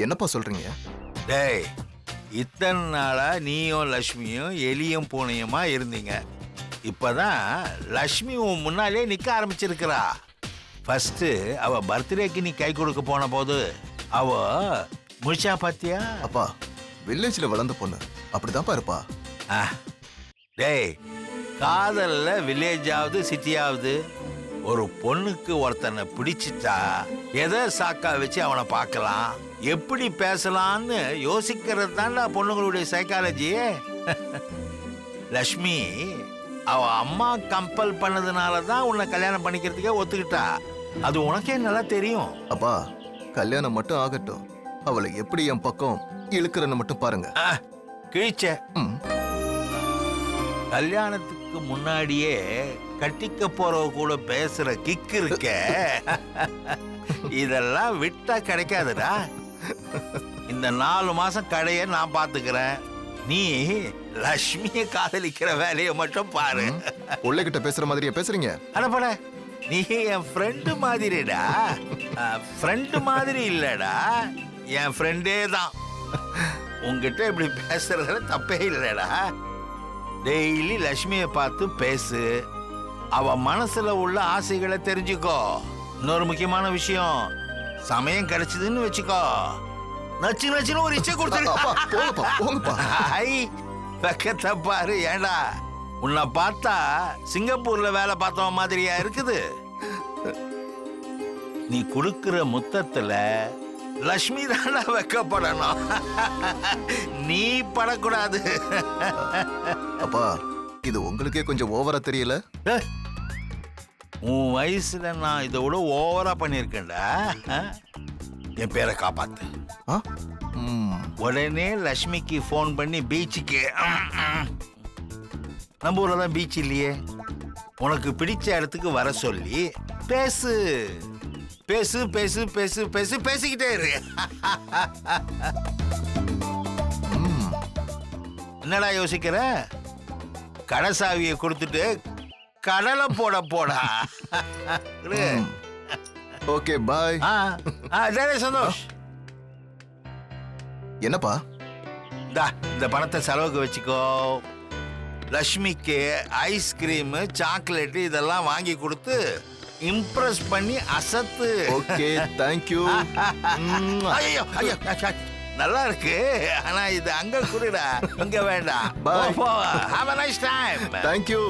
என்னப்பா சொல்றீங்க? டேய், இத்தனை நாளா நீயும் லக்ஷ்மியும் எலியும் பூனையுமா இருந்தீங்க. இப்பதான் லக்ஷ்மி உன் முன்னாலே நிக்க ஆரம்பிச்சிருக்கிறா. ஃபர்ஸ்ட் அவ பர்த்டேக்கு நீ கை கொடுக்க போன போது அவ முழிச்சா பாத்தியா? அப்பா, வில்லேஜ்ல வளர்ந்த பொண்ணு அப்படிதான்ப்பா இருப்பா. டேய், காதல்ல வில்லேஜாவது சிட்டியாவது ஒரு பொண்ணுக்கு ஒருத்தனை பிடிச்சிட்டா எதை சாக்கா வச்சு அவனை பார்க்கலாம், எப்படி பேசலான்னு யோசிக்கிறது தான்டா பொண்ணுங்களுடைய சைக்காலஜியே. லக்ஷ்மி அவ அம்மா கம்பல் பண்ணதுனால தான் உன்னை கல்யாணம் பண்ணிக்கிறதுக்கே ஒத்துக்கிட்டா. அது உனக்கே நல்லா தெரியும். அப்பா, கல்யாணம் மட்டும் ஆகட்டும், அவளை எப்படி என் பக்கம் இழுக்கிறன்னு மட்டும் பாருங்க. கிழிச்ச ம். கல்யாணத்துக்கு முன்னாடியே கட்டிக்க போறவ கூட பேசுற கிக்கு இருக்க, இதெல்லாம் விட்டா கிடைக்காதுடா. இந்த 4 மாசம் கடைய நான் பாத்துக்கிறேன். நீ லக்ஷ்மியை காதலிக்கிற வேலையை மட்டும் பாரு. பிள்ளைகிட்ட பேசுற மாதிரியே பேசுறீங்க? அடப்பட, நீ என் ஃப்ரெண்டு மாதிரிடா. ஃப்ரெண்டு மாதிரி இல்லடா, என் ஃப்ரெண்டே தான். உங்ககிட்ட இப்படி பேசுறதுல தப்பே இல்லடா. டெய்லி லக்ஷ்மியை பார்த்து பேசு, அவ மனசுல உள்ள ஆசைகளை தெரிஞ்சுக்கோ. இன்னொரு முக்கியமான விஷயம், சமயம் கிடைச்சதுன்னு வச்சுக்கோ, நச்சு நச்சுன்னு ஒரு இச்சை கொடுத்துருப்பா. பக்கத்தை பாரு. ஏண்டா, உன்னை பார்த்தா சிங்கப்பூர்ல வேலை பார்த்தவ மாதிரியா இருக்குது. நீ கொடுக்கிற முத்தத்துல லக்ஷ்மி தாண்டா வைக்கப்படணும், நீ படக்கூடாது. அப்பா, இது உங்களுக்கே கொஞ்சம் ஓவரா தெரியல? உன் வயசுல நான் இதை விட ஓவரா பண்ணிருக்கேன்டா. என் பேரை காப்பாத்து. உடனே லக்ஷ்மிக்கு போன் பண்ணி பீச்சுக்கு, நம்ம ஊர்ல தான் பீச் இல்லையே, உனக்கு பிடிச்ச இடத்துக்கு வர சொல்லி பேசு பேசு பேசு பேசு பேசு பேசிக்கிட்டே இரு. என்னடா யோசிக்கிற? கடைசாவியை கொடுத்துட்டு கடலை போட போடா. ஓகே, பாய். சந்தோஷ். என்னப்பா? இந்த பணத்தை செலவுக்கு வச்சுக்கோ. லக்ஷ்மிக்கு ஐஸ்கிரீம், சாக்லேட் இதெல்லாம் வாங்கி கொடுத்து இம்ப்ரெஸ் பண்ணி அசத்து. Okay, thank you. ஐயோ ஐயோ, நல்லா இருக்கு. ஆனா இது அங்க குடுடா, இங்க வேண்டாம். Bye. Have a nice time. Thank you.